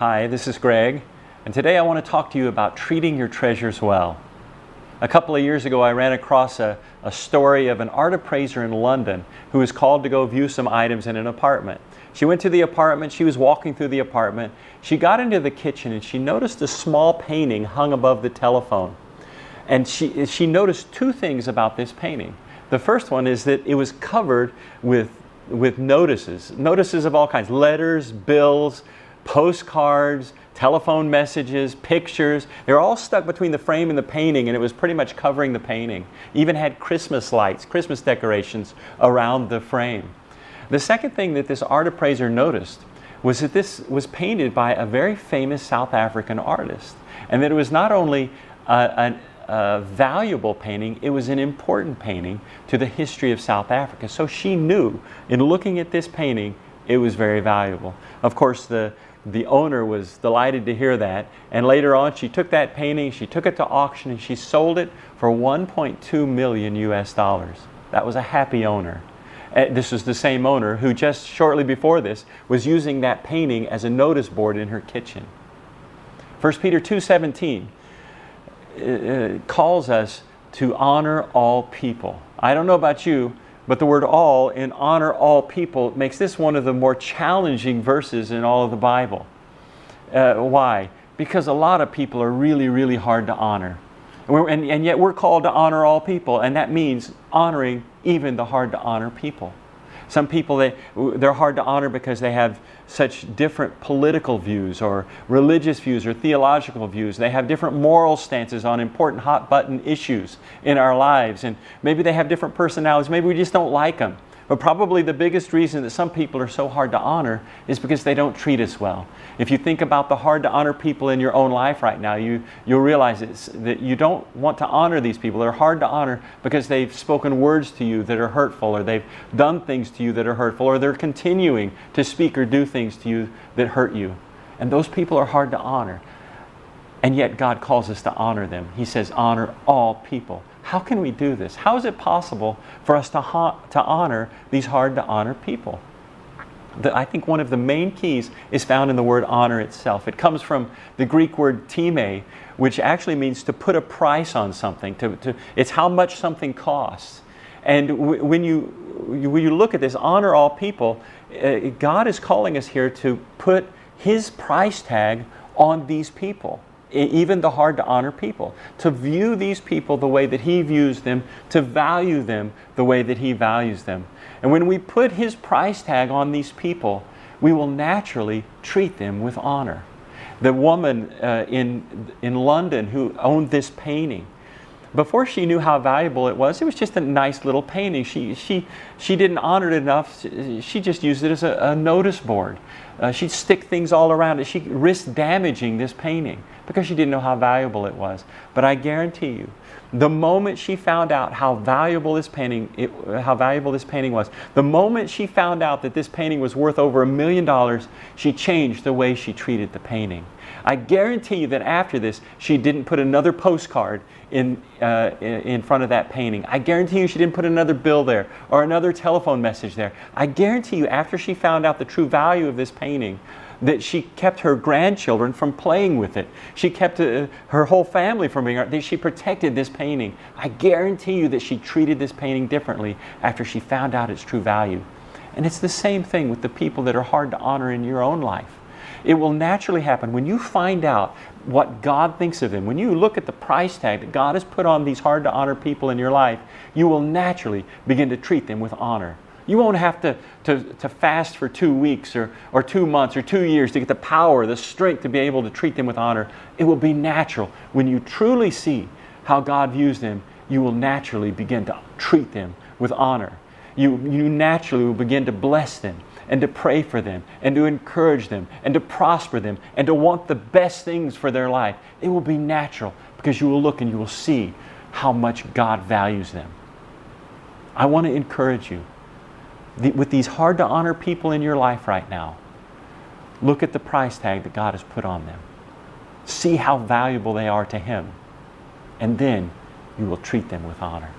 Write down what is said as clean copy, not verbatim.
Hi, this is Greg, and today I want to talk to you about treating your treasures well. A couple of years ago, I ran across a story of an art appraiser in London who was called to go view some items in an apartment. She went to the apartment, she was walking through the apartment, she got into the kitchen and she noticed a small painting hung above the telephone. And she noticed two things about this painting. The first one is that it was covered with notices of all kinds, letters, bills, postcards, telephone messages, pictures. They're all stuck between the frame and the painting, and it was pretty much covering the painting. Even had Christmas lights, Christmas decorations around the frame. The second thing that this art appraiser noticed was that this was painted by a very famous South African artist, and that it was not only a valuable painting, it was an important painting to the history of South Africa. So she knew, in looking at this painting, it was very valuable. Of course, the owner was delighted to hear that, and later on she took that painting, she took it to auction, and she sold it for $1.2 million US. That was a happy owner. This was the same owner who just shortly before this was using that painting as a notice board in her kitchen. 1 Peter 2:17 calls us to honor all people. I don't know about you, but the word all in honor all people makes this one of the more challenging verses in all of the Bible. Why? Because a lot of people are really, really hard to honor. And yet we're called to honor all people, and that means honoring even the hard to honor people. Some people, they're hard to honor because they have such different political views or religious views or theological views. They have different moral stances on important hot button issues in our lives. And maybe they have different personalities. Maybe we just don't like them. But probably the biggest reason that some people are so hard to honor is because they don't treat us well. If you think about the hard to honor people in your own life right now, you'll realize that you don't want to honor these people. They're hard to honor because they've spoken words to you that are hurtful, or they've done things to you that are hurtful, or they're continuing to speak or do things to you that hurt you. And those people are hard to honor. And yet God calls us to honor them. He says, honor all people. How can we do this? How is it possible for us to honor these hard to honor people? I think one of the main keys is found in the word honor itself. It comes from the Greek word time, which actually means to put a price on something. It's how much something costs. And when you look at this, honor all people, God is calling us here to put His price tag on these people. Even the hard to honor people, to view these people the way that He views them, to value them the way that He values them. And when we put His price tag on these people, we will naturally treat them with honor. The woman in London who owned this painting, before she knew how valuable it was just a nice little painting. She didn't honor it enough. She just used it as a notice board. She'd stick things all around it. She risked damaging this painting because she didn't know how valuable it was. But I guarantee you, the moment she found out how valuable this painting was, the moment she found out that this painting was worth over $1 million, she changed the way she treated the painting. I guarantee you that after this, she didn't put another postcard in front of that painting. I guarantee you she didn't put another bill there or another telephone message there. I guarantee you after she found out the true value of this painting, that she kept her grandchildren from playing with it. She kept her whole family from being. She protected this painting. I guarantee you that she treated this painting differently after she found out its true value. And it's the same thing with the people that are hard to honor in your own life. It will naturally happen when you find out what God thinks of them. When you look at the price tag that God has put on these hard to honor people in your life, you will naturally begin to treat them with honor. You won't have to fast for 2 weeks or 2 months or 2 years to get the power, the strength to be able to treat them with honor. It will be natural. When you truly see how God views them, you will naturally begin to treat them with honor. You naturally will begin to bless them and to pray for them and to encourage them and to prosper them and to want the best things for their life. It will be natural because you will look and you will see how much God values them. I want to encourage you. With these hard to honor people in your life right now, look at the price tag that God has put on them. See how valuable they are to Him. And then you will treat them with honor.